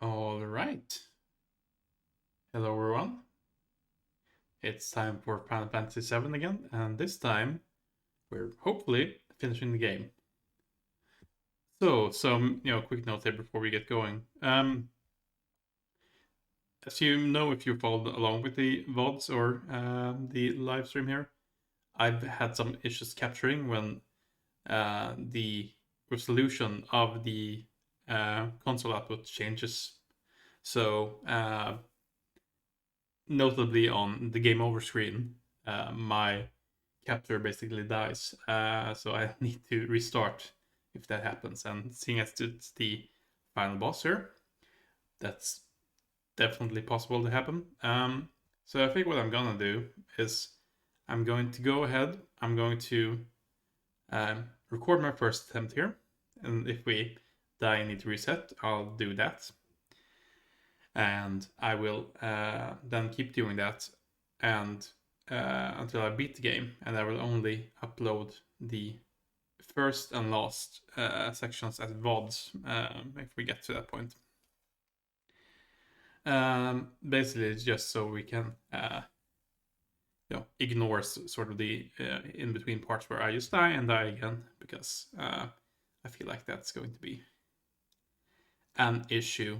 All right. Hello, everyone. It's time for Final Fantasy VII again, and this time we're hopefully finishing the game. So, some quick notes here before we get going. As you know, if you followed along with the VODs or the live stream here, I've had some issues capturing when the resolution of the console output changes. So, notably on the game over screen, my capture basically dies. So I need to restart if that happens. And seeing as it's the final boss here, that's definitely possible to happen. So I think what I'm gonna do is I'm going to go ahead. I'm going to record my first attempt here, and if we die and need to reset, I'll do that. And I will then keep doing that and until I beat the game, and I will only upload the first and last sections as VODs if we get to that point. Basically, it's just so we can ignore sort of the in between parts where I just die and die again, because I feel like that's going to be an issue.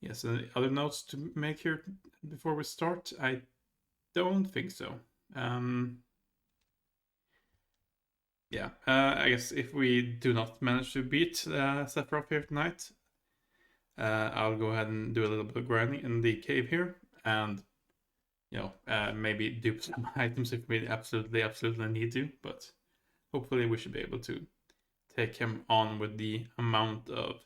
Yes, any other notes to make here before we start? I don't think so. Yeah, I guess if we do not manage to beat Sephiroth here tonight, I'll go ahead and do a little bit of grinding in the cave here, and maybe dupe some items if we absolutely need to. But hopefully, we should be able to take him on with the amount of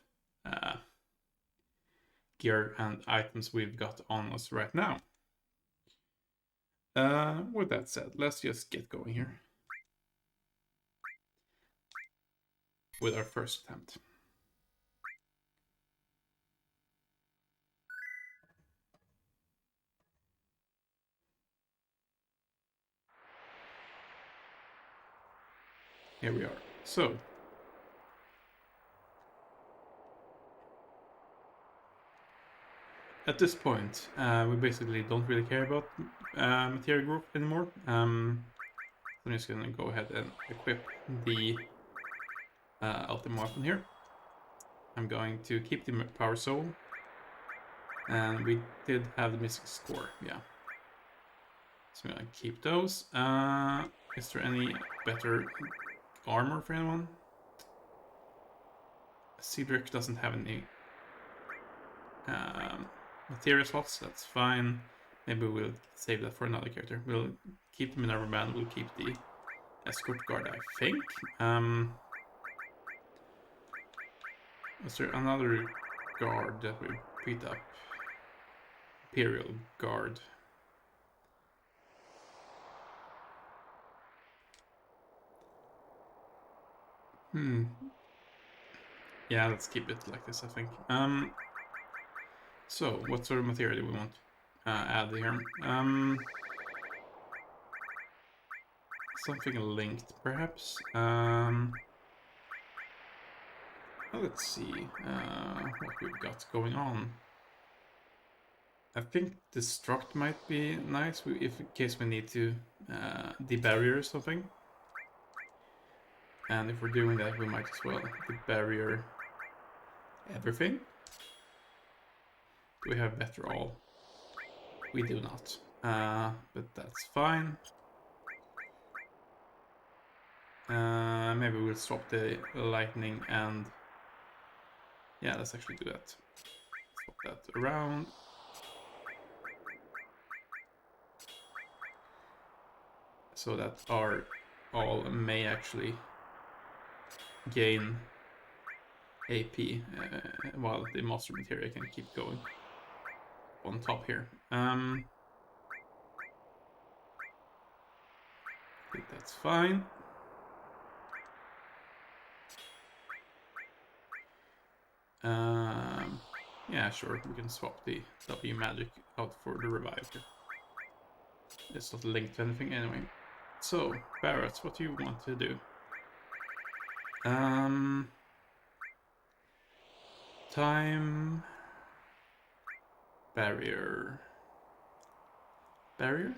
gear and items we've got on us right now. With that said, let's just get going here with our first attempt. Here we are. So, at this point, we basically don't really care about material group anymore. I'm just gonna go ahead and equip the ultimate weapon here. I'm going to keep the power soul, and we did have the missing score, yeah. So I'm gonna keep those. Is there any better armor for anyone? Cedric doesn't have any material slots, that's fine. Maybe we'll save that for another character. We'll keep the Minerva Band, we'll keep the Escort Guard, I think. Is there another guard that we beat up? Imperial Guard. Yeah, let's keep it like this, I think. So, what sort of material do we want add here? Something linked, perhaps. Let's see what we've got going on. I think Destruct might be nice if in case we need to debarrier or something. And if we're doing that, we might as well debarrier everything. Do we have better all? We do not. But that's fine. Maybe we'll swap the lightning and... Yeah, let's actually do that. Swap that around. So that our all may actually gain AP while the master material can keep going on top here. I think that's fine. Yeah, sure, we can swap the W magic out for the revive here. It's not linked to anything anyway. So, Barrett, what do you want to do? Time. Barrier. Barrier?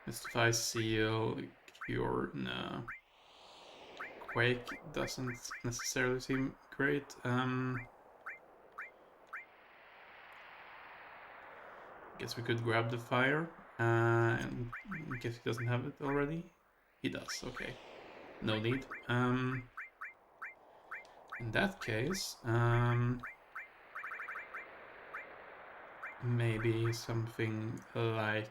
Mystify, Seal, Cure, no. Quake doesn't necessarily seem great. Guess we could grab the fire. And guess he doesn't have it already. He does, okay. No need. In that case, maybe something like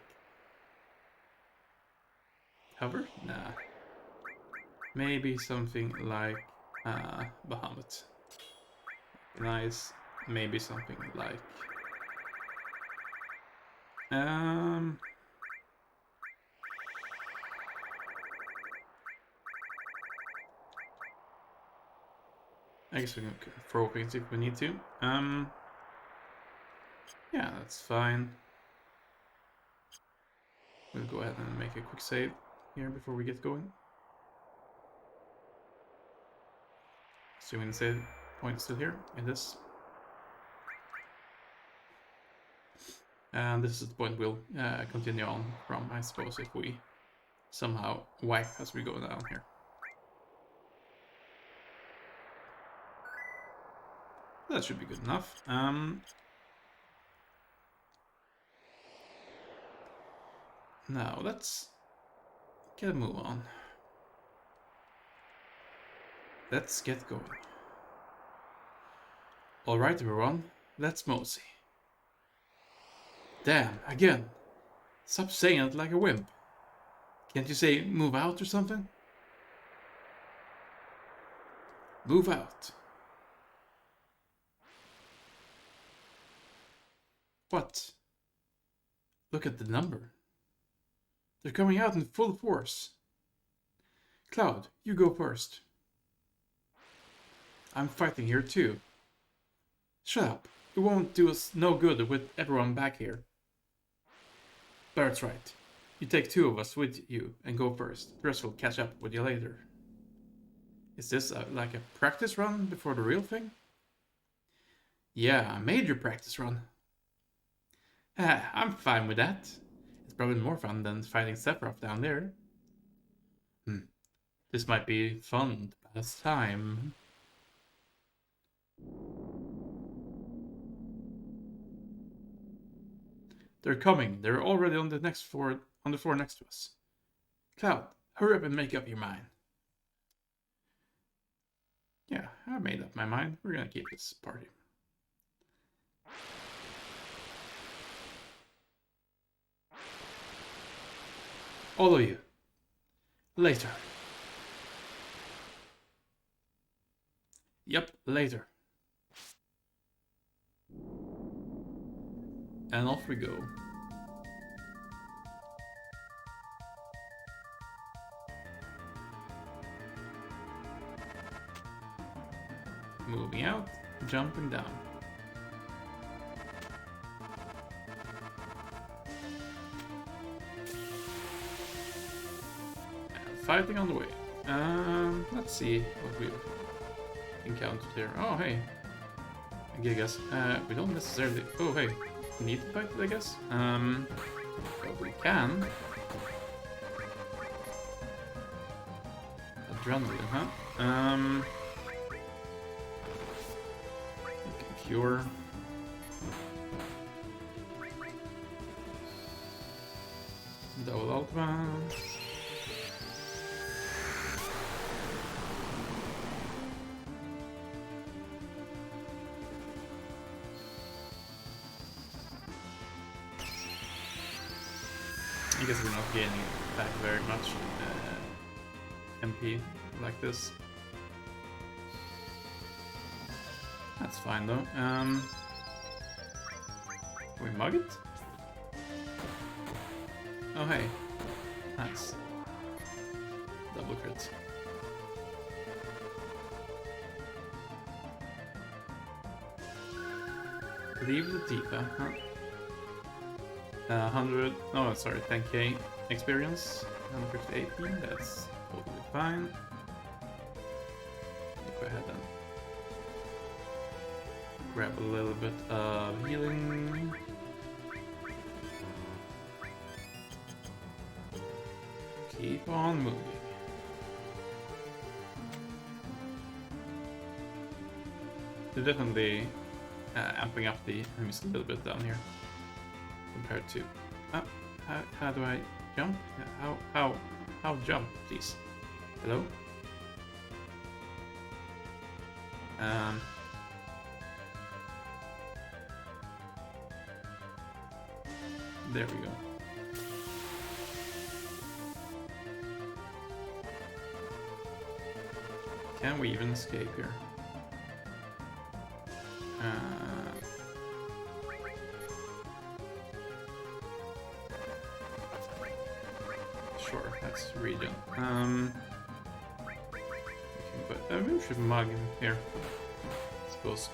cover? Nah. Maybe something like Bahamut. Nice. Maybe something like I guess we can throw things if we need to. Yeah, that's fine. We'll go ahead and make a quick save here before we get going. Assuming the save point is still here, it is. And this is the point we'll continue on from, I suppose, if we somehow wipe as we go down here. That should be good enough. Now let's get a move on. Let's get going. Alright everyone, let's mosey. Damn, again. Stop saying it like a wimp. Can't you say move out or something? Move out. What? Look at the number. They're coming out in full force. Cloud, you go first. I'm fighting here too. Shut up. It won't do us no good with everyone back here. Barrett's right. You take 2 of us with you and go first. The rest will catch up with you later. Is this like a practice run before the real thing? Yeah, a major practice run. I'm fine with that. It's probably more fun than fighting Sephiroth down there. This might be fun to pass time. They're coming. They're already on the floor next to us. Cloud, hurry up and make up your mind. Yeah, I made up my mind. We're gonna keep this party. All of you. Later. Yep, later. And off we go. Moving out, jumping down. And fighting on the way. Let's see what we've encountered here. Oh, hey. I guess we don't necessarily... Oh, hey. We need to fight it, I guess. But we can. Adrenaline, huh? Cure. Double ultima. I guess we're not gaining back very much MP like this. That's fine though. Can we mug it? Oh hey. Nice. Double crit. Leave the Deepa, huh? 100, oh sorry, 10k experience, 158, that's totally fine. ahead and grab a little bit of healing. Keep on moving. They're definitely amping up the enemies a little bit down here compared to. How do I jump? How jump, please? Hello? There we go. Can we even escape here? Sure, that's region. But maybe we should mug him here, I suppose.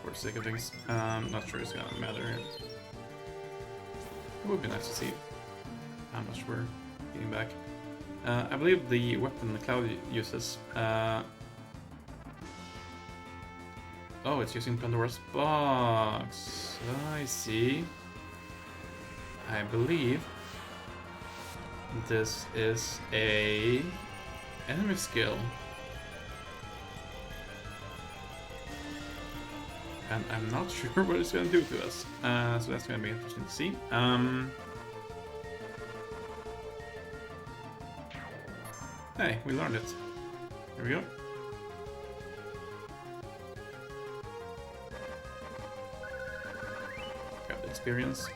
For the sake of things. Not sure it's gonna matter here. It would be nice to see how much we're getting back. I believe the weapon the Cloud uses. Oh, it's using Pandora's box. I see. I believe this is a enemy skill. And I'm not sure what it's gonna do to us. So that's gonna be interesting to see. Hey, we learned it. There we go. Got the experience.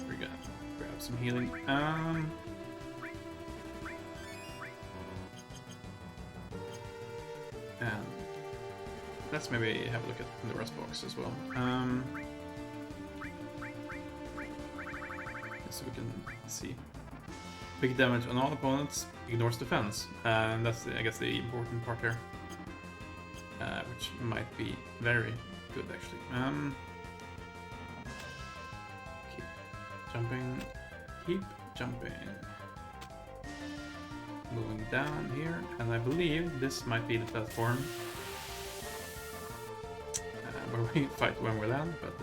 We're gonna grab some healing. And let's maybe have a look at the rest box as well. So we can see. Big damage on all opponents, ignores defense. And that's, I guess, the important part here. Which might be very good, actually. Keep jumping. Keep jumping. Moving down here. And I believe this might be the platform where we fight when we land, but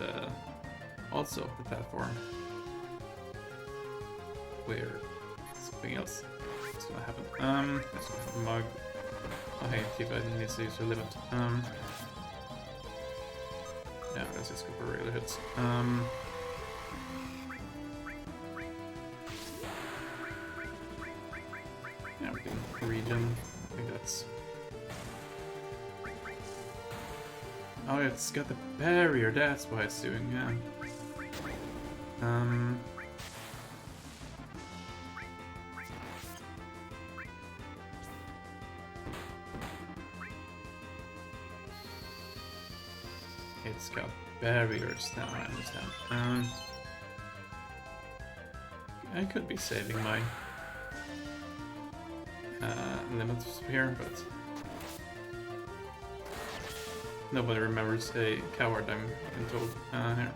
also the platform where something else is gonna happen. Let's go for the mug. Oh hey, keep I need to use your limit. Yeah, let's just go for regular hits. Yeah, we can region. I think that's. Oh, it's got the barrier, that's why it's doing, yeah. It's got barriers now, I understand. I could be saving my limits here, but nobody remembers a coward, I'm told. Here.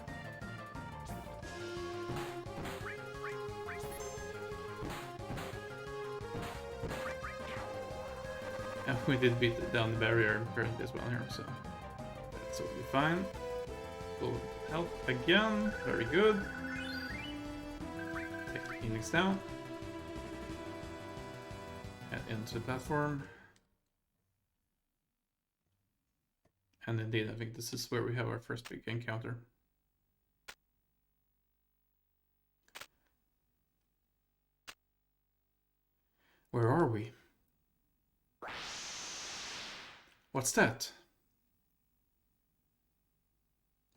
And we did beat down the barrier currently as well here, so that's totally fine. Full health again, very good. Take Phoenix down. And into the platform. And indeed, I think this is where we have our first big encounter. Where are we? What's that?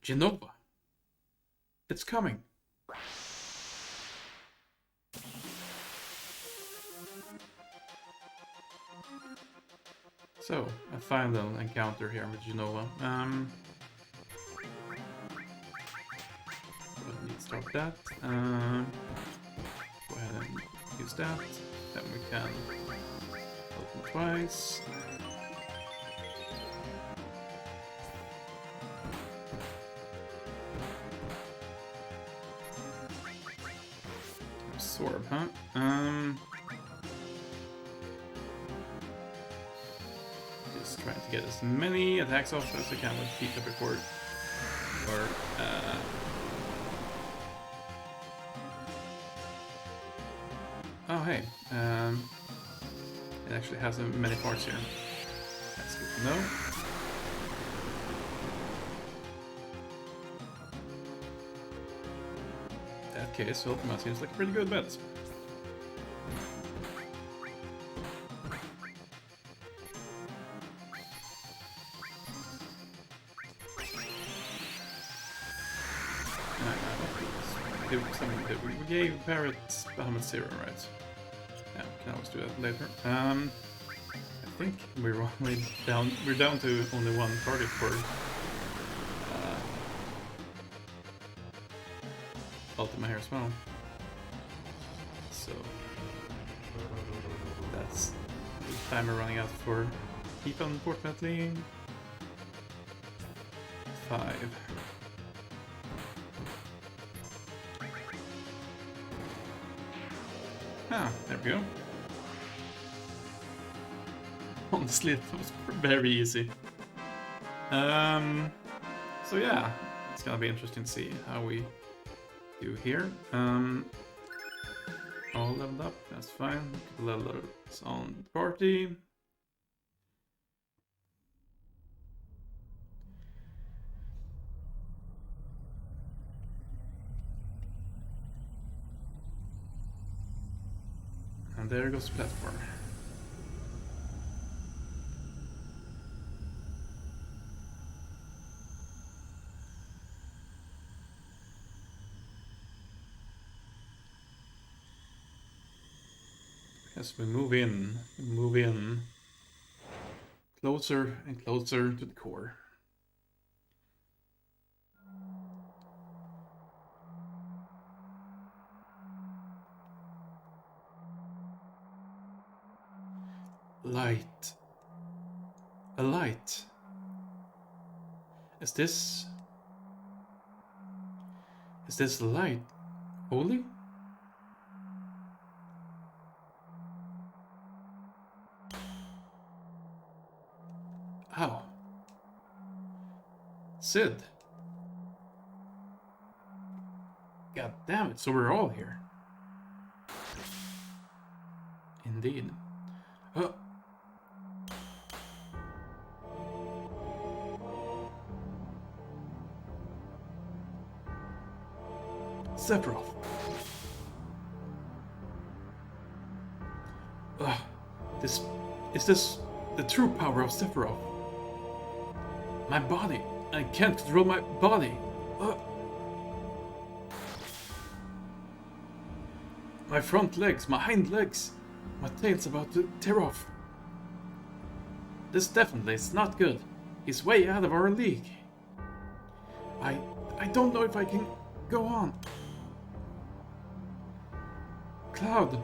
Genova. It's coming. So, a final encounter here with Genova. We'll need to stop that. Go ahead and use that. Then we can open twice. orb, huh? Just trying to get as many attacks off as I can with Keep the Record. Or, oh, hey. It actually has many parts here. That's good to know. In that case, Ultima seems like a pretty good bet. We gave Barret Bahamut 0, right? Yeah, we can always do that later. I think we're down to only one target for Ultima here as well. So that's the timer running out for Keep, unfortunately. 5. Ah, there we go. Honestly, it was very easy. So yeah, it's gonna be interesting to see how we do here. All leveled up, that's fine. Levels on the party. And there goes the platform. As we move in closer and closer to the core. Light. A light. Is this light holy? How? Sid. God damn it, so we're all here. Indeed. Sephiroth. Is this the true power of Sephiroth? My body. I can't control my body. My front legs, my hind legs. My tail's about to tear off. This definitely is not good. He's way out of our league. I don't know if I can go on. Cloud.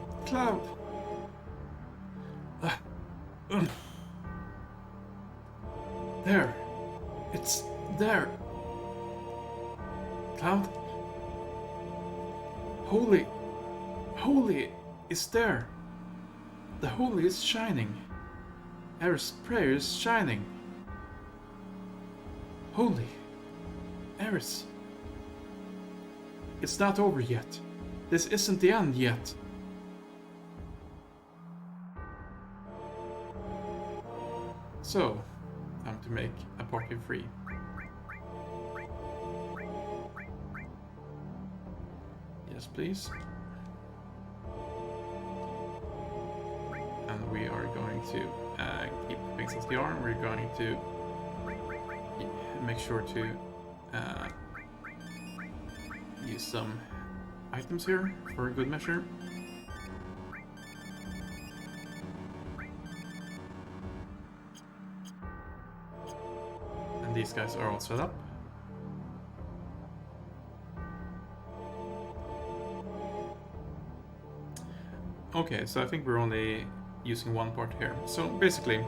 There. It's there. Cloud. Holy is there. The holy is shining. Aerith's prayer is shining. Holy. Aerith. It's not over yet. This isn't the end yet. So, time to make a party free. Yes, please. And we are going to keep things as they are. We're going to make sure to use some items here for good measure. And these guys are all set up. Okay, so I think we're only using one part here. So basically,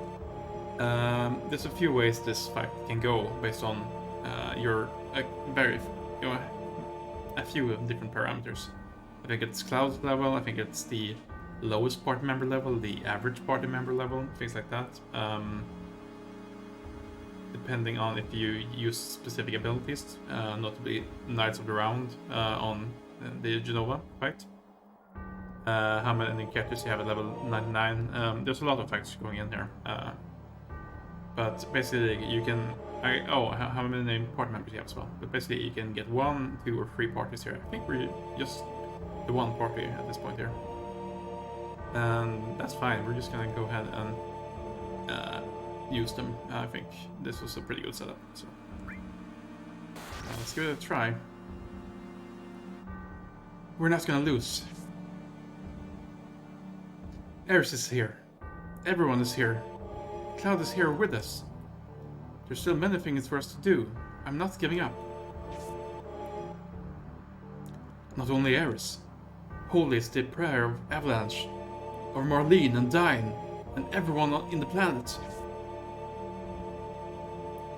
there's a few ways this fight can go based on a few different parameters. The think it's Cloud's level, I think it's the lowest party member level, the average party member level, things like that. Depending on if you use specific abilities, notably Knights of the Round on the Genova fight. How many characters you have at level 99. There's a lot of factors going in here. But basically you can... how many party members you have as well. But basically you can get 1, 2, or 3 parties here. I think we're just the one party at this point here. And that's fine, we're just gonna go ahead and use them. I think this was a pretty good setup, so let's give it a try. We're not gonna lose. Eris is here. Everyone is here. Cloud is here with us. There's still many things for us to do. I'm not giving up. Not only Eris. Holy is the prayer of Avalanche, of Marlene and Dine, and everyone in the planet.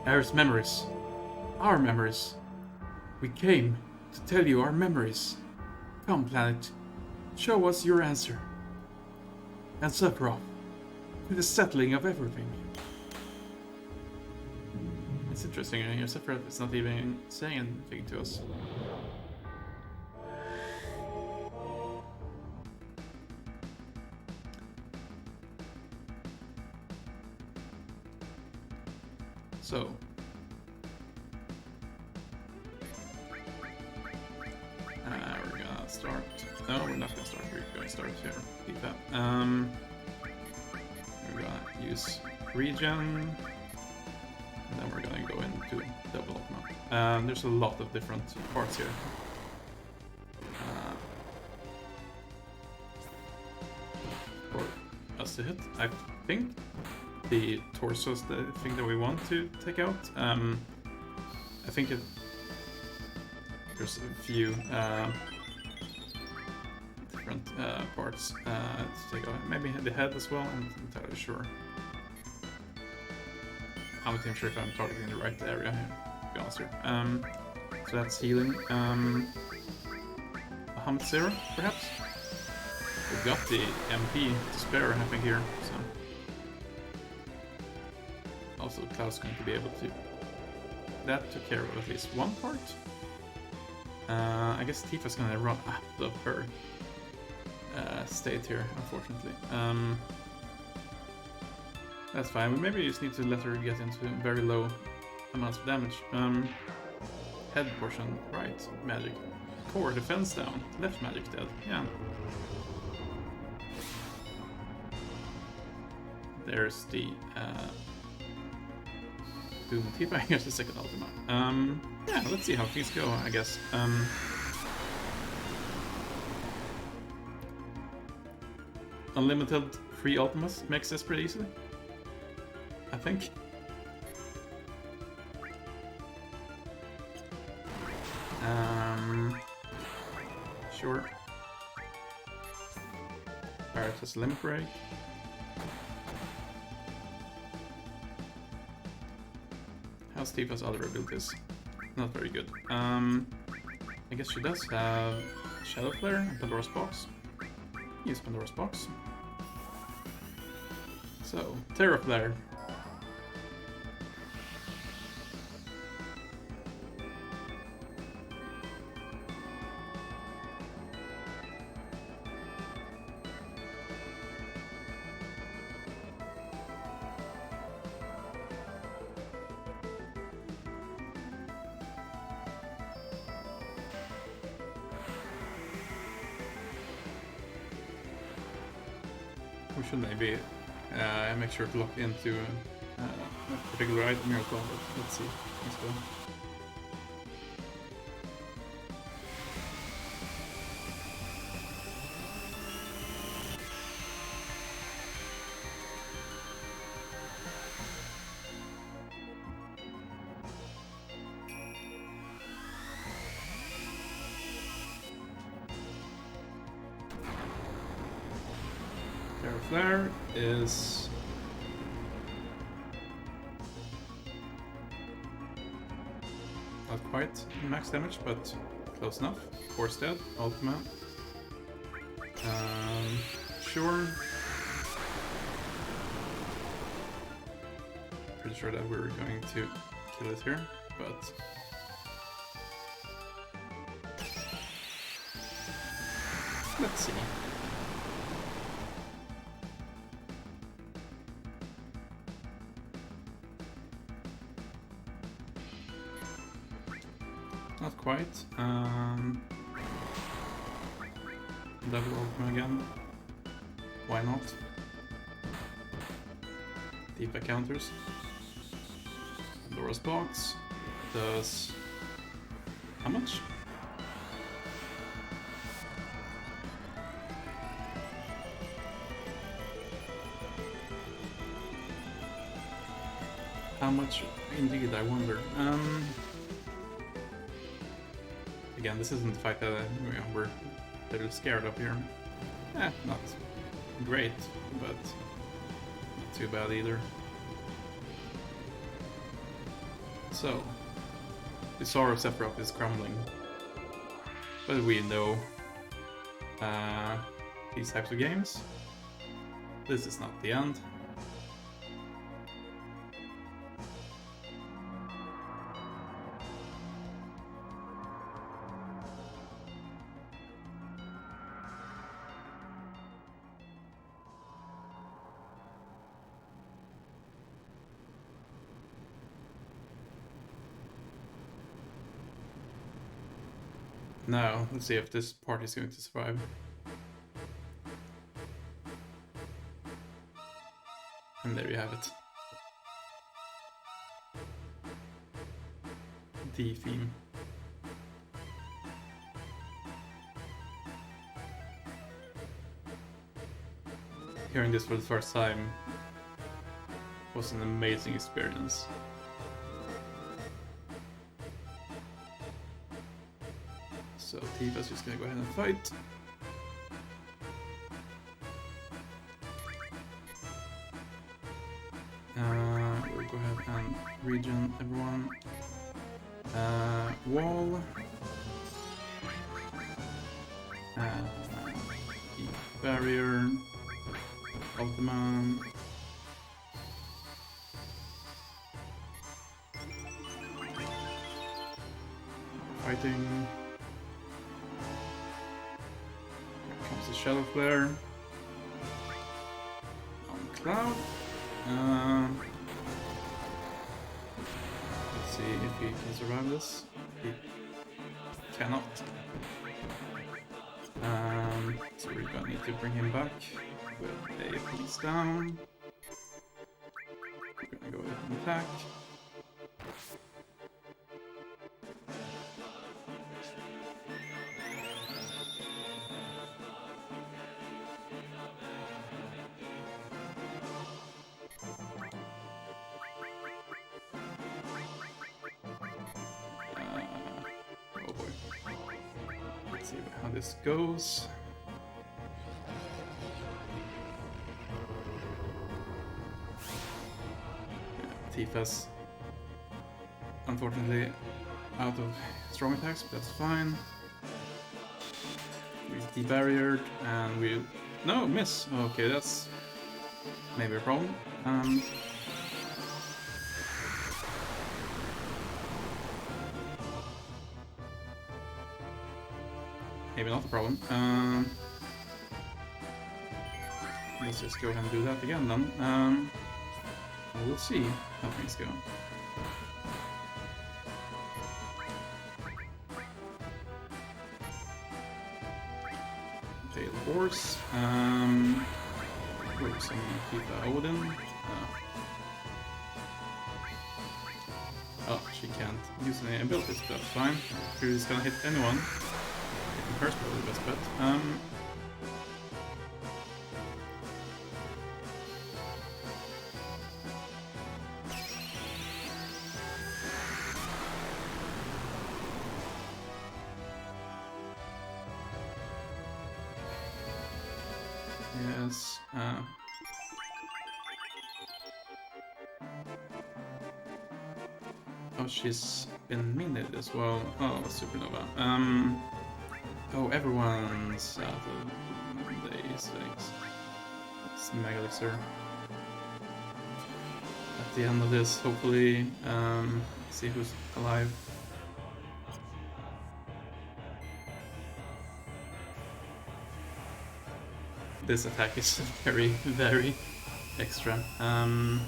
Eris' memories. Our memories. We came to tell you our memories. Come, planet. Show us your answer. And Sephiroth. To the settling of everything. It's interesting here. Sephiroth is not even saying anything to us. So, we're gonna start. No, we're not gonna start. We're gonna start here. Keep that. We're gonna use regen, and then we're gonna go into development. There's a lot of different parts here. For us to hit, I think. The torso is the thing that we want to take out. I think there's a few different parts to take out. Maybe the head as well, I'm not entirely sure. I'm not even sure if I'm targeting the right area here, to be honest here. So that's healing. Hamid Zero, perhaps? We've got the MP to spare, I think, here, so... Also, Cloud's going to be able to... That took care of at least one part. I guess Tifa's gonna run out of her state here, unfortunately. That's fine. We maybe just need to let her get into very low amounts of damage. Head portion, right, magic. Core, defense down. Left magic dead, yeah. There's the... Boom, Tifa, here's the second ultima. Yeah, let's see how things go, I guess. Unlimited free ultimas makes this pretty easily, I think. Sure. Barret has limit break. How's Tifa's other abilities? Not very good. I guess she does have Shadow Flare and Pandora's Box. Use Pandora's Box. So, Terra Flare. We should maybe make sure to lock into a particular item here as well, but let's see. Let's go. Flare is not quite max damage, but close enough. Force dead, ultima, Sure. Pretty sure that we're going to kill it here, but let's see. Not quite. Double open again. Why not? Tifa counters. Pandora's box does how much? How much indeed, I wonder. Again, this isn't the fight that we're a little scared of here. Not great, but not too bad either. So, the Sorrow Sephiroth is crumbling. But we know these types of games. This is not the end. Now, let's see if this party is going to survive. And there you have it. The theme. Hearing this for the first time was an amazing experience. So Tifa's just gonna go ahead and fight. We'll go ahead and regen everyone. Wall. Barrier. Ultima. Fighting. Shadow Flare on Cloud. Let's see if he can survive this. He cannot. So we're gonna need to bring him back with a police down. We're gonna go ahead and attack. See how this goes. Yeah, Tifa's unfortunately out of strong attacks, but that's fine. We've debarriered and we'll... No, miss! Okay, that's maybe a problem. Maybe not a problem. Let's just go ahead and do that again then. We'll see how things go. Tail Horse. Work some Tifa Odin. Oh, she can't use any abilities, but that's fine. If you're just gonna hit anyone, first probably the best bet. Yes. Oh, she's been minted as well. Oh, Supernova. Oh, everyone's out of these things. It's Megalixer. At the end of this, hopefully, see who's alive. This attack is very, very extra. And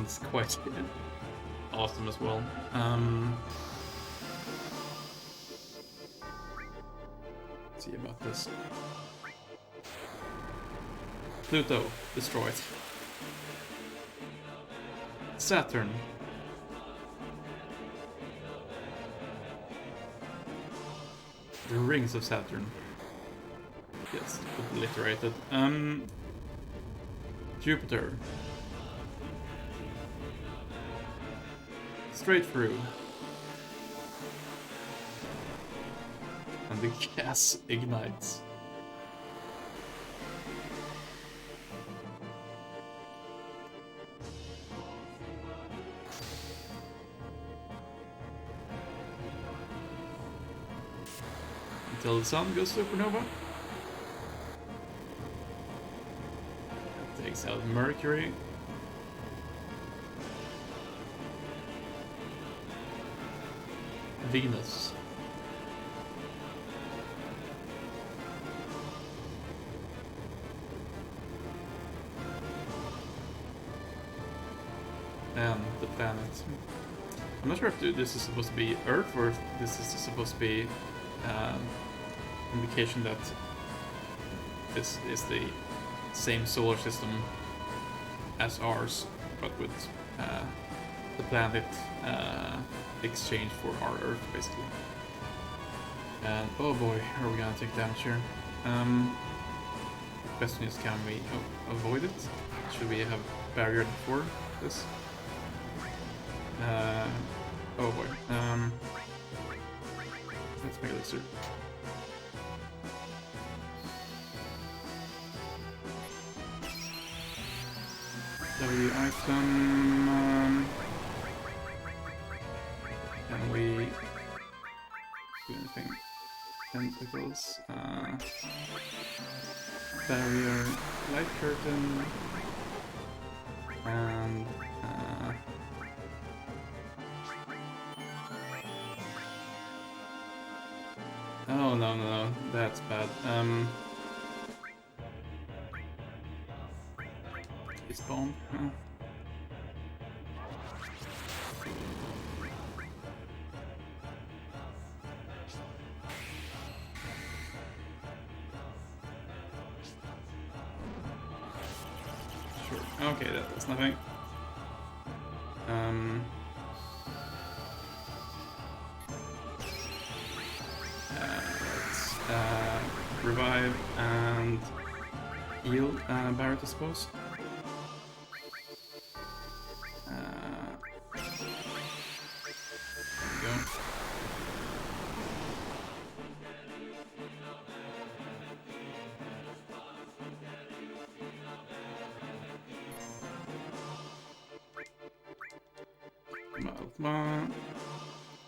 it's quite awesome as well. Let's see about this. Pluto, destroyed. Saturn. The rings of Saturn. Yes, obliterated. Jupiter. Straight through. And the gas ignites. Until the sun goes supernova. Takes out Mercury. Venus. And the planets. I'm not sure if this is supposed to be Earth or if this is supposed to be indication that this is the same solar system as ours, but with the planet exchange for our Earth, basically. And oh boy, are we gonna take damage here? The question is, can we avoid it? Should we have barrier before this? Oh boy. Let's make it easier. W item. Can we do anything? Tentacles. Barrier. Light curtain. And. Oh no, that's bad. It's bomb. Huh? Sure. Okay, that does nothing. Let's revive and heal Barret, I suppose. There we go.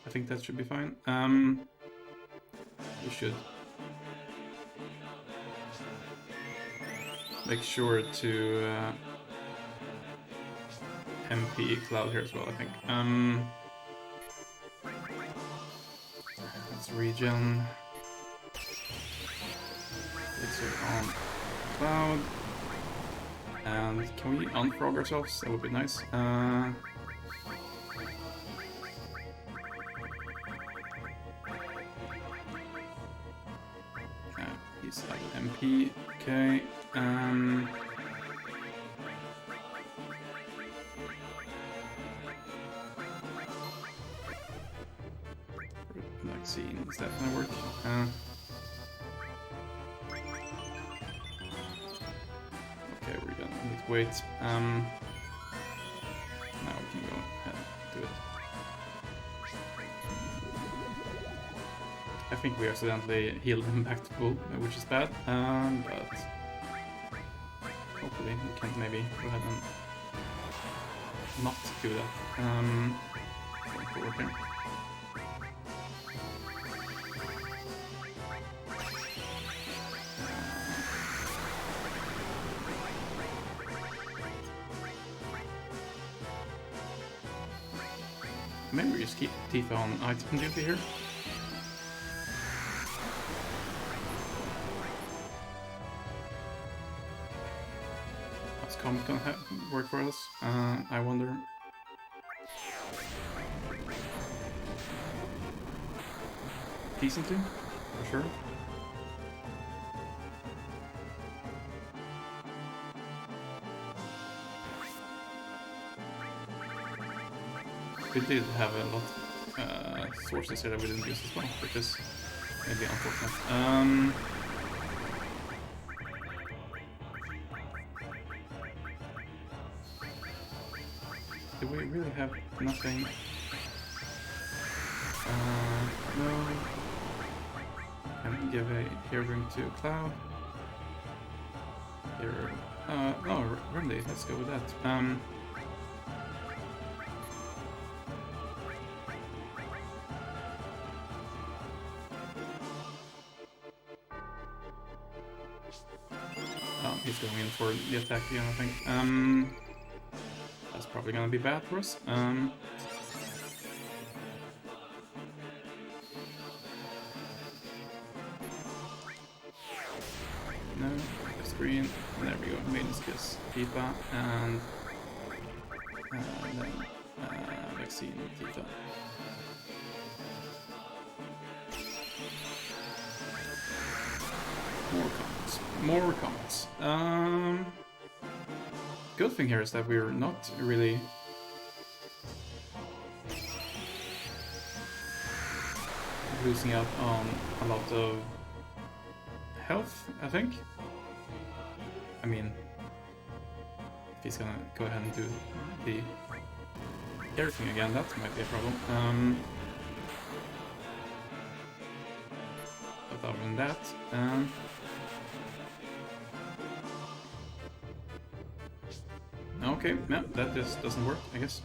I think that should be fine. We should make sure to MP Cloud here as well, I think. Let's regen. It's on Cloud. And can we unfrog ourselves? That would be nice. He's at MP. Okay. Vaccine, is that gonna work? Okay, we're done. Let's wait. Now we can go ahead and do it. I think we accidentally healed him back to full, which is bad, but actually. We can maybe go ahead and not do that. Going forward here. Maybe we just keep Tifa on item duty here. What's Comet gonna work for us? I wonder. Decently, for sure. We did have a lot of sources here that we didn't use as well, which is maybe unfortunate. Do we really have nothing? No. Can give a hero ring to Cloud. Here, no, really, let's go with that. He's going in for the attack again, I think. That's probably gonna be bad for us. No, screen. There we go. Maiden's Kiss, Tifa, and then Vaccine, Tifa. More comments. Good thing here is that we're not really losing out on a lot of health, I think. I mean, if he's gonna go ahead and do the air thing again, that might be a problem. But other than that, okay, no, that just doesn't work, I guess.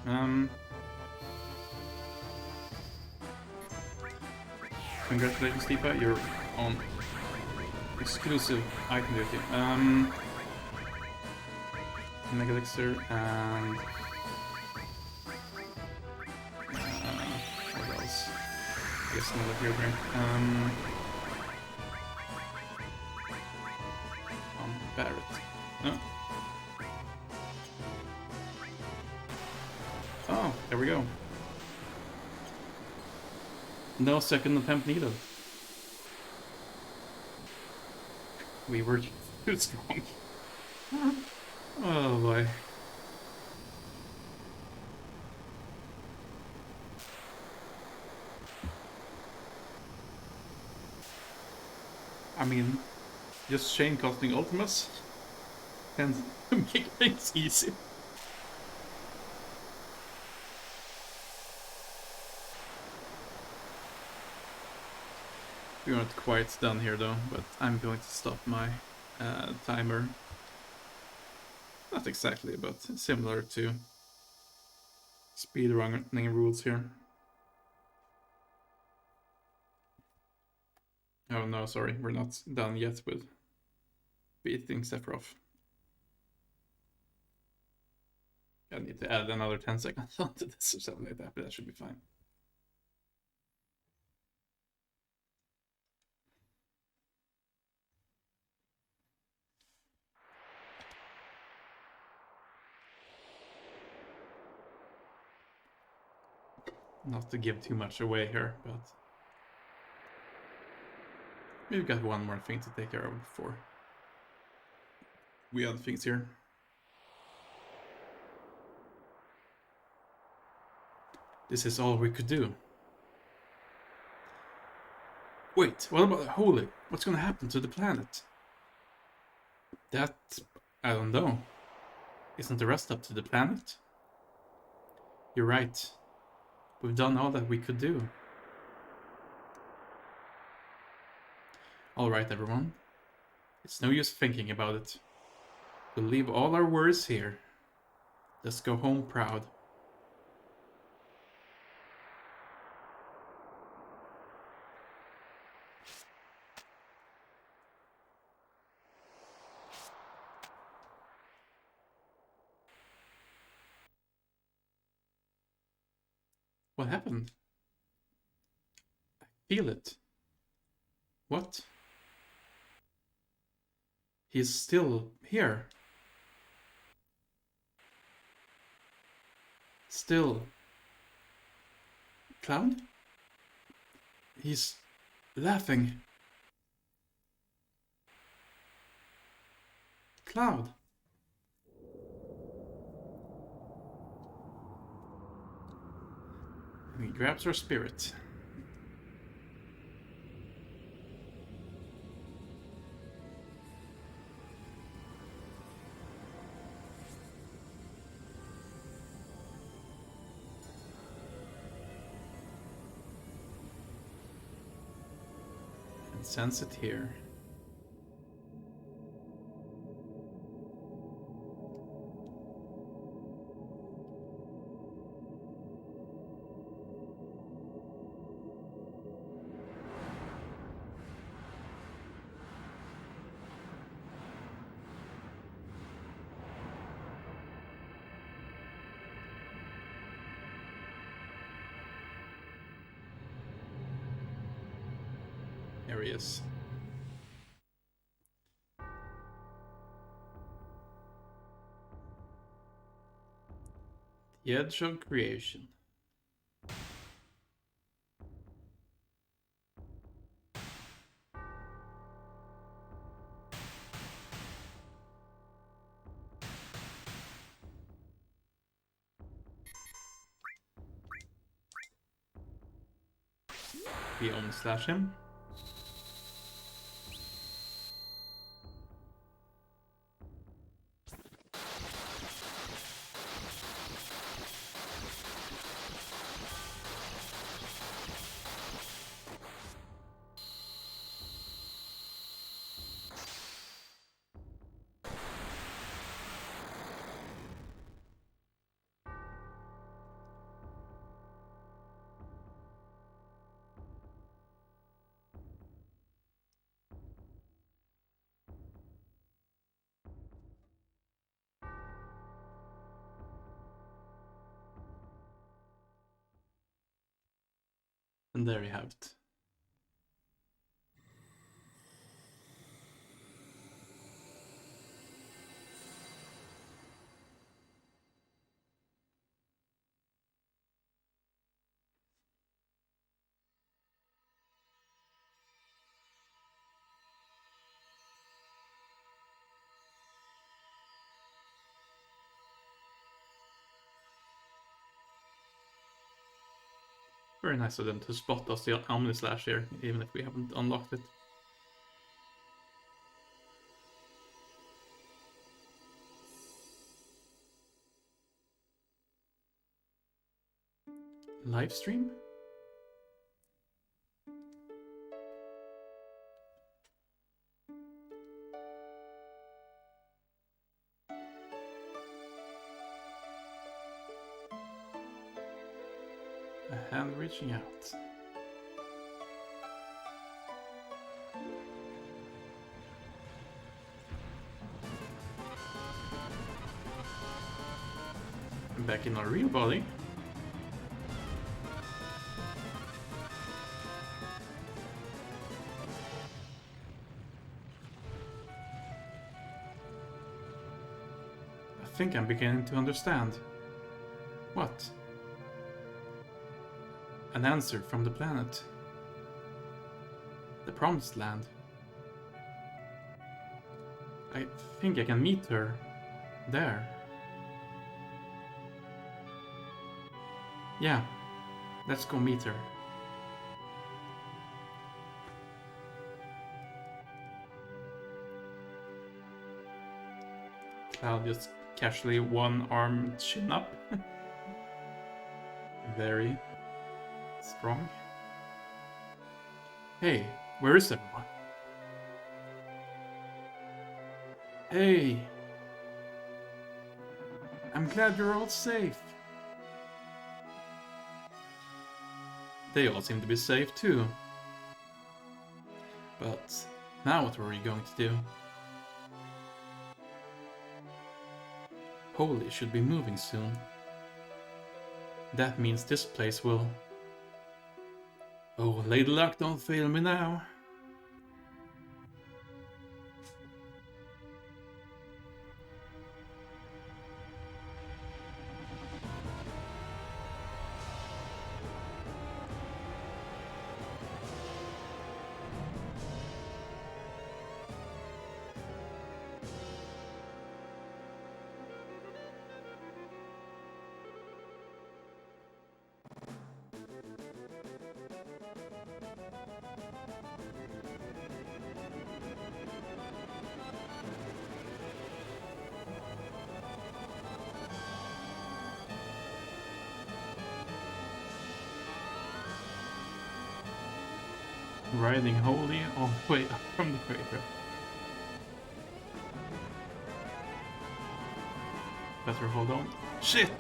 Congratulations, Tifa, you're on exclusive item duty. Mega Elixir and what else? I guess another hero drink. Barrett. No. Oh, there we go. No second attempt needed. We were too strong. Oh boy. I mean, just chain casting Ultimus and make things easy. We aren't quite done here though, but I'm going to stop my timer. Not exactly, but similar to speedrunning rules here. Oh no, sorry, we're not done yet with beating Sephiroth. I need to add another 10 seconds onto this or something like that, but that should be fine. Not to give too much away here, but we've got one more thing to take care of before we add things here. This is all we could do. Wait, what about Holy? What's gonna happen to the planet? That, I don't know. Isn't the rest up to the planet? You're right. We've done all that we could do. Alright, everyone. It's no use thinking about it. We'll leave all our worries here. Let's go home proud. What happened? I feel it. What? He's still here. Still. Cloud? He's laughing. Cloud. And he grabs her spirit. And sends it here. There he is. The edge of creation. We only slash him. And there you have it. Very nice of them to spot us the Omni Slash here, even if we haven't unlocked it. Live stream? A hand reaching out. Back in our real body. I think I'm beginning to understand. What? An answer from the planet. The Promised Land. I think I can meet her there. Yeah, let's go meet her. Cloud just casually one arm chin up. Very strong. Hey, where is everyone? Hey, I'm glad you're all safe. They all seem to be safe too. But now what were we going to do? Holy should be moving soon. That means this place will... Oh, Lady Luck, don't fail me now. Riding Holy all the way up from the crater. Better hold on. Shit!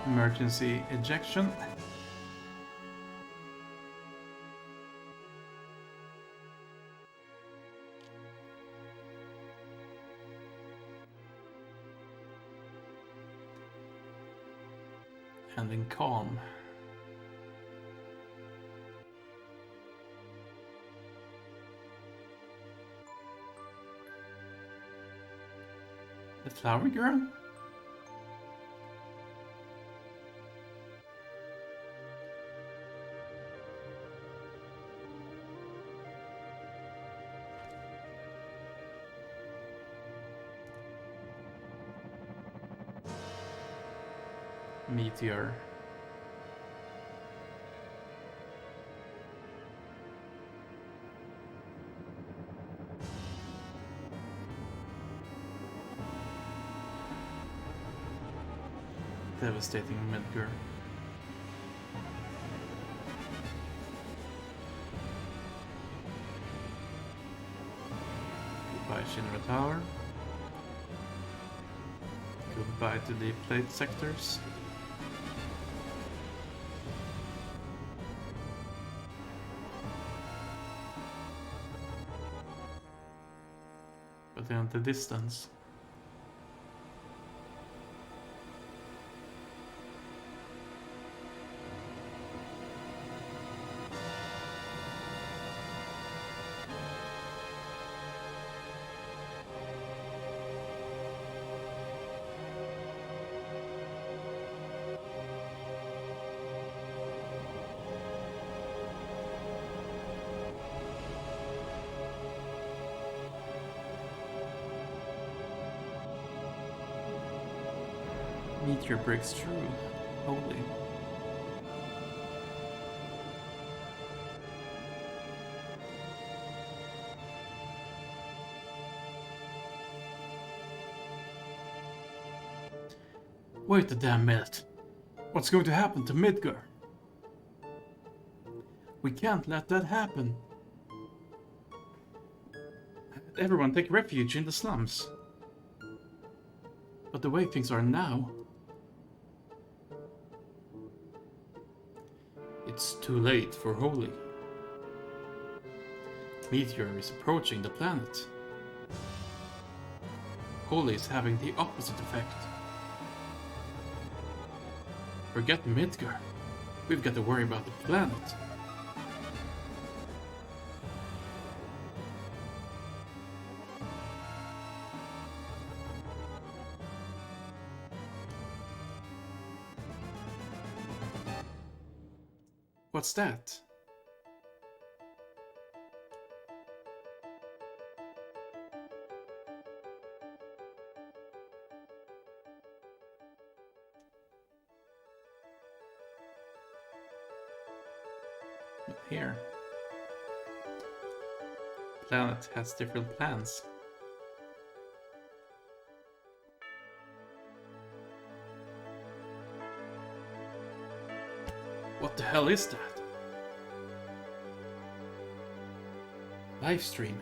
Emergency ejection. And in calm. The flower girl? Meteor. Devastating Midgar. Goodbye Shinra Tower. Goodbye to the plate sectors. But in the distance. Meteor breaks through. Holy. Wait a damn minute. What's going to happen to Midgar? We can't let that happen. Everyone take refuge in the slums. But the way things are now... It's too late for Holy. Meteor is approaching the planet. Holy is having the opposite effect. Forget Midgar. We've got to worry about the planet. What's that? Here. Planet has different plans. What the hell is that? live stream.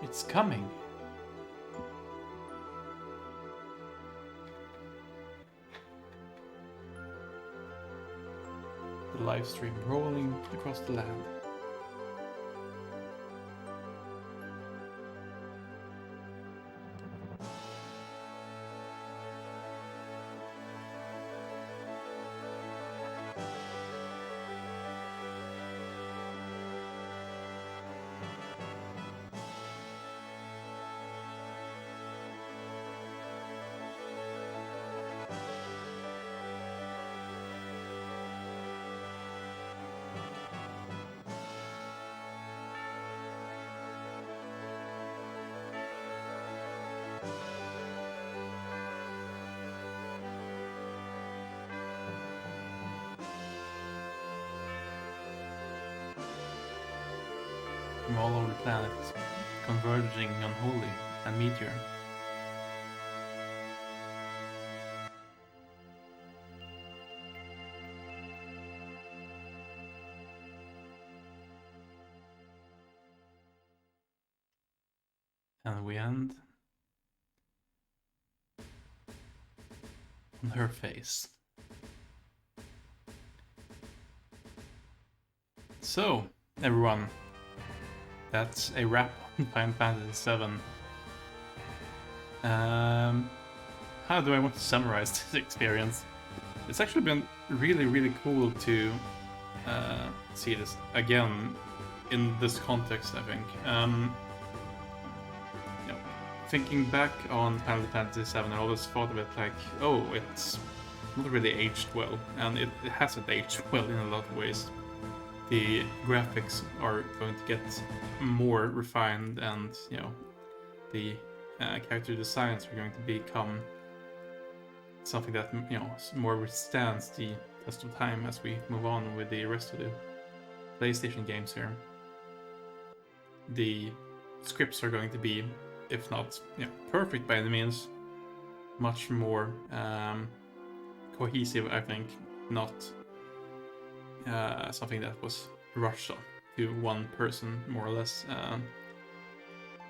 It's coming. The live stream rolling across the land. From all over the planet, converging on Holy and Meteor. And we end on her face. So, everyone, that's a wrap on Final Fantasy VII. How do I want to summarize this experience? It's actually been really, really cool to see this again in this context, I think. You know, thinking back on Final Fantasy VII, I always thought of it like, oh, it's not really aged well, and it hasn't aged well in a lot of ways. The graphics are going to get more refined, and you know, the character designs are going to become something that, you know, more withstands the test of time as we move on with the rest of the PlayStation games here. The scripts are going to be, if not, you know, perfect by any means, much more cohesive, I think, not something that was rushed to one person, more or less,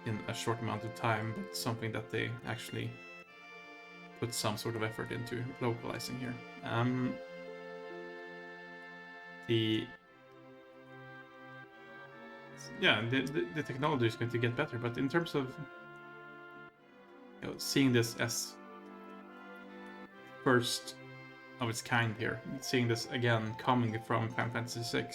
in a short amount of time, but something that they actually put some sort of effort into localizing here. The technology is going to get better, but in terms of, you know, seeing this as first of its kind here, seeing this again coming from Final Fantasy VI,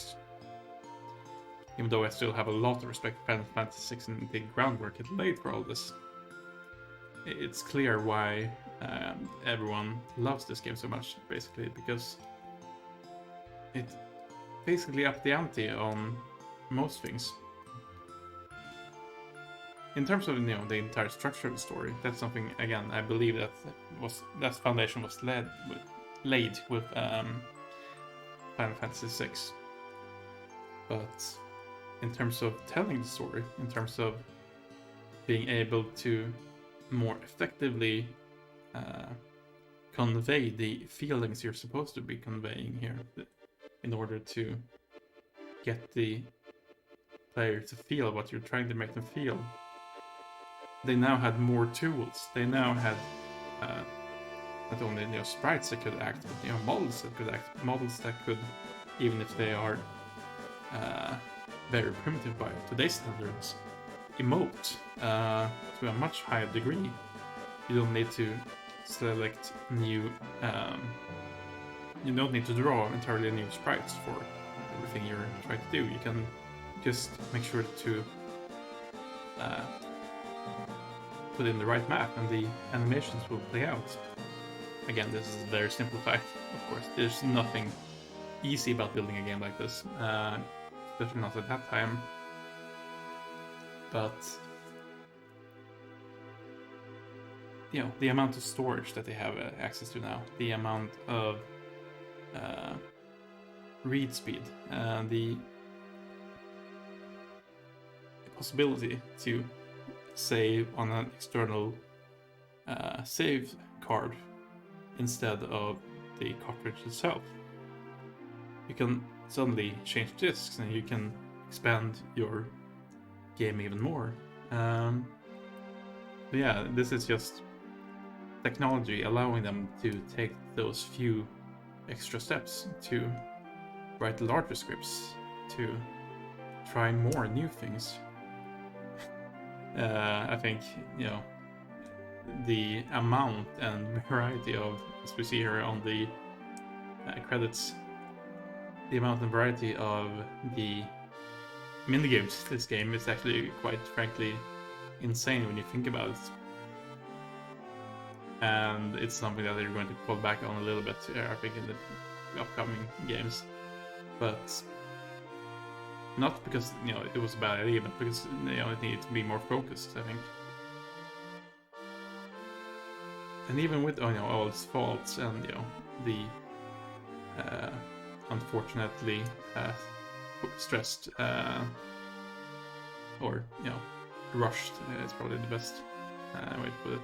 even though I still have a lot of respect for Final Fantasy VI and the groundwork it laid for all this, it's clear why everyone loves this game so much, basically, because it basically upped the ante on most things. In terms of, you know, the entire structure of the story, that's something, again, I believe that foundation was laid with Final Fantasy VI. But in terms of telling the story, in terms of being able to more effectively convey the feelings you're supposed to be conveying here, in order to get the player to feel what you're trying to make them feel, they now had more tools. They now had not only, you know, sprites that could act, but, you know, models that could act, models that could, even if they are very primitive by today's standards, emote to a much higher degree. You don't need to select new, you don't need to draw entirely new sprites for everything you're trying to do. You can just make sure to put in the right map and the animations will play out. Again, this is very simplified, of course. There's nothing easy about building a game like this, especially not at that time. But, you know, the amount of storage that they have access to now, the amount of read speed and the possibility to save on an external save card instead of the cartridge itself. You can suddenly change discs and you can expand your game even more. But yeah, this is just technology allowing them to take those few extra steps to write larger scripts, to try more new things. I think, you know, the amount and variety of, as we see here on the credits, the amount and variety of the minigames this game is actually quite frankly insane when you think about it. And it's something that they're going to pull back on a little bit, I think, in the upcoming games. But not because, you know, it was a bad idea, but because, you know, it needed to be more focused, I think. And even with, you know, all its faults and, you know, the unfortunately stressed or, you know, rushed is probably the best way to put it.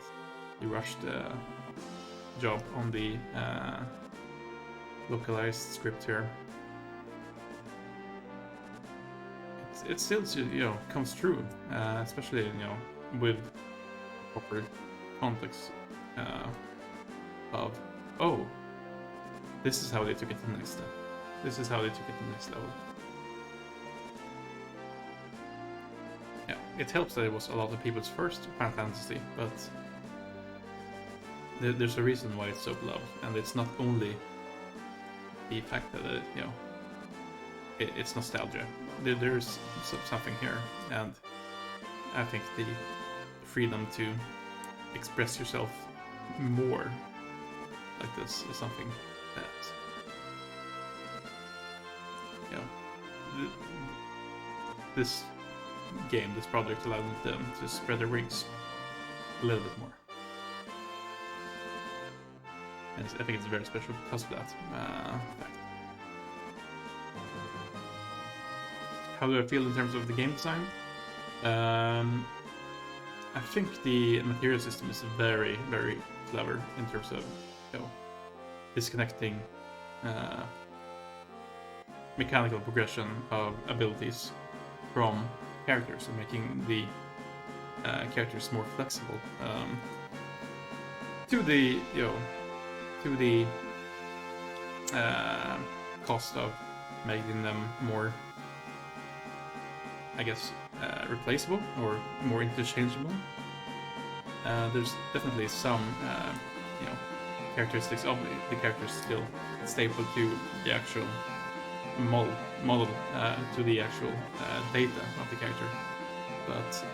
The rushed job on the localized script here. It still, you know, comes true, especially, you know, with proper context of, oh, this is how they took it to the next step. This is how they took it to the next level. Yeah, it helps that it was a lot of people's first Final Fantasy, but there's a reason why it's so beloved, and it's not only the fact that it, you know, it's nostalgia. There's something here, and I think the freedom to express yourself more like this is something that, you know, this game, this project allowed them to spread their wings a little bit more. And I think it's very special because of that fact. How do I feel in terms of the game design? I think the material system is very, very clever in terms of, you know, disconnecting mechanical progression of abilities from characters and making the characters more flexible to the, you know, to the cost of making them more, I guess, replaceable or more interchangeable. There's definitely some, you know, characteristics of the characters still staple to the actual model to the actual data of the character, but,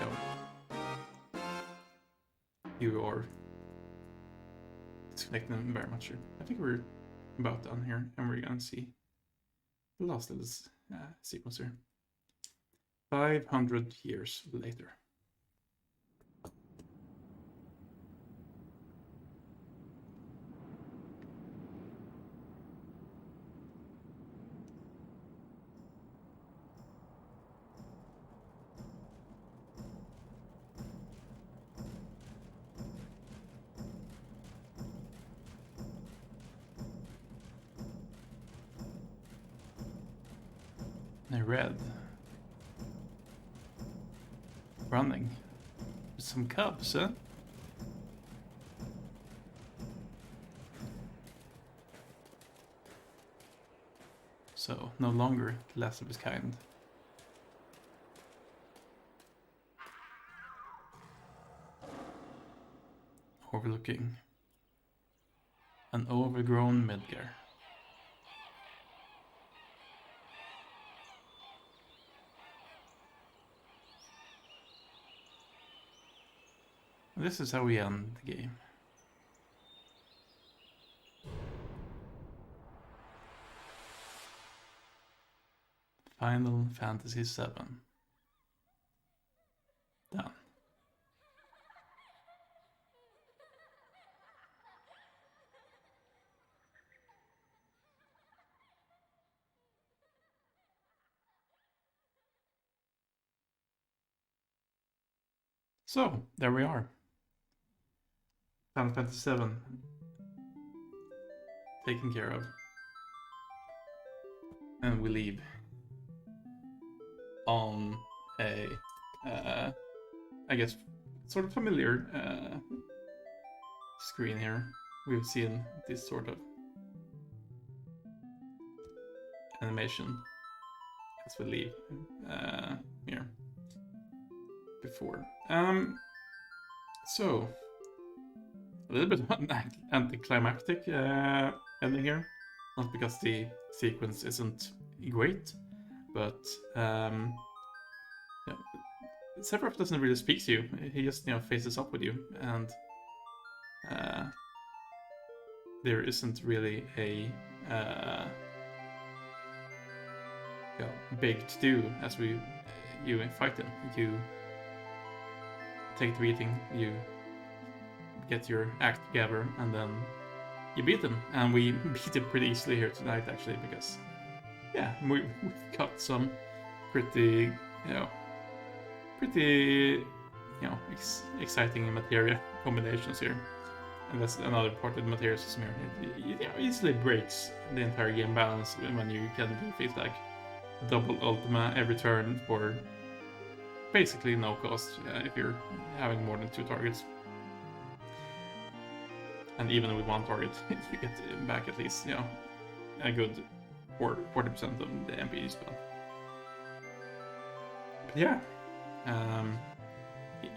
you know, you are disconnecting them very much here. I think we're about done here, and we're gonna see the last of this sequence here. 500 years later. I read. Running with some cubs, huh? So, no longer the last of his kind. Overlooking an overgrown Midgar. This is how we end the game. Final Fantasy VII. Done. So, there we are. Final Fantasy VII. Taken care of. And we leave on a, I guess, sort of familiar screen here. We've seen this sort of animation as we leave here before. So a little bit anticlimactic ending here, not because the sequence isn't great, but yeah, Sephiroth doesn't really speak to you. He just faces up with you, and there isn't really a big to do as you fight him. You take the beating, you get your act together, and then you beat him. And we beat him pretty easily here tonight, actually, because yeah, we've got some pretty exciting materia combinations here. And that's another part of the materia system here. It easily breaks the entire game balance when you can do things like double ultima every turn for basically no cost if you're having more than 2 targets. And even with 1 target, you get back at least, a good 40% of the MP you spent. But yeah,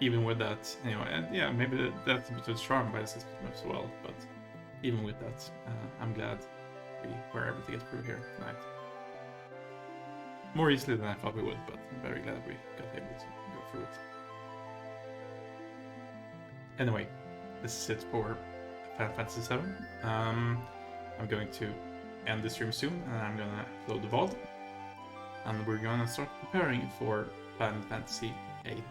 even with that, and yeah, maybe that's a bit too strong by the system as well, but even with that, I'm glad we were able to get through here tonight. More easily than I thought we would, but I'm very glad we got able to go through it. Anyway, this is it for Final Fantasy VII. I'm going to end the stream soon, and I'm gonna upload the VOD, and we're gonna start preparing for Final Fantasy VIII.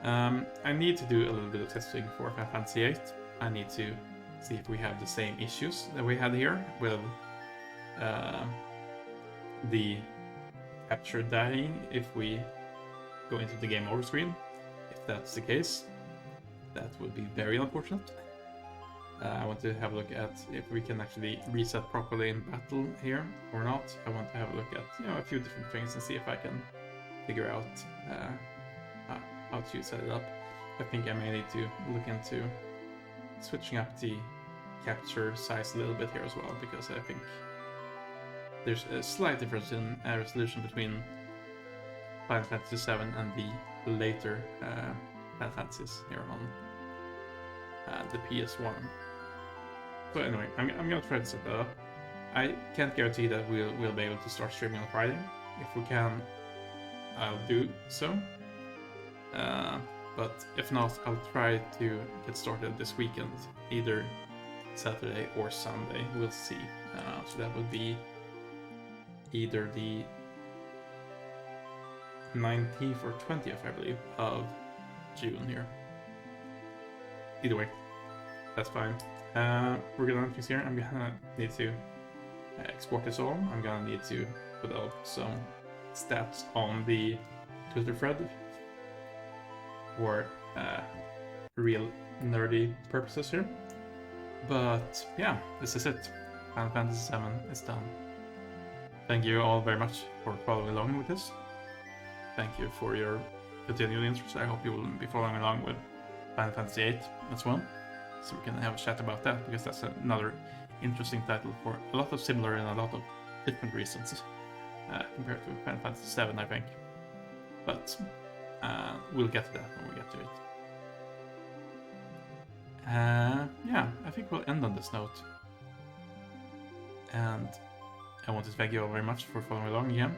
I need to do a little bit of testing for Final Fantasy VIII. I need to see if we have the same issues that we had here with the capture dying if we go into the game over screen. If that's the case, that would be very unfortunate. I want to have a look at if we can actually reset properly in battle here or not. I want to have a look at a few different things and see if I can figure out how to set it up. I think I may need to look into switching up the capture size a little bit here as well, because I think there's a slight difference in resolution between Final Fantasy VII and the later Final Fantasies here on the PS1. So anyway, I'm gonna try to set that up. I can't guarantee that we'll be able to start streaming on Friday. If we can, I'll do so. But if not, I'll try to get started this weekend, either Saturday or Sunday. We'll see. So that would be either the 19th or 20th, I believe, of June here. Either way, that's fine. We're gonna things here. I'm gonna need to export this all. I'm gonna need to put up some stats on the Twitter thread for real nerdy purposes here. But yeah, this is it. Final Fantasy VII is done. Thank you all very much for following along with this. Thank you for your continued interest. I hope you will be following along with Final Fantasy VIII as well, so we can have a chat about that, because that's another interesting title for a lot of similar and a lot of different reasons compared to Final Fantasy VII, I think. But we'll get to that when we get to it. Yeah, I think we'll end on this note. And I want to thank you all very much for following along again.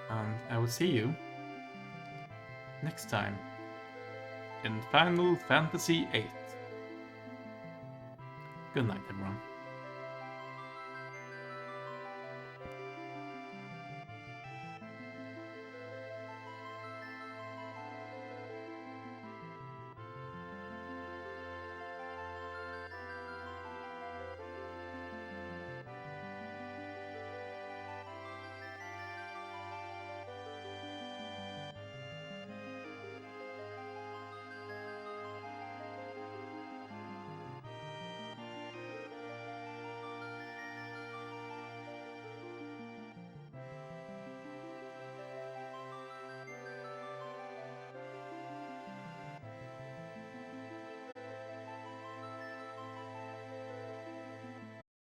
And I will see you next time in Final Fantasy VIII. Good night, everyone.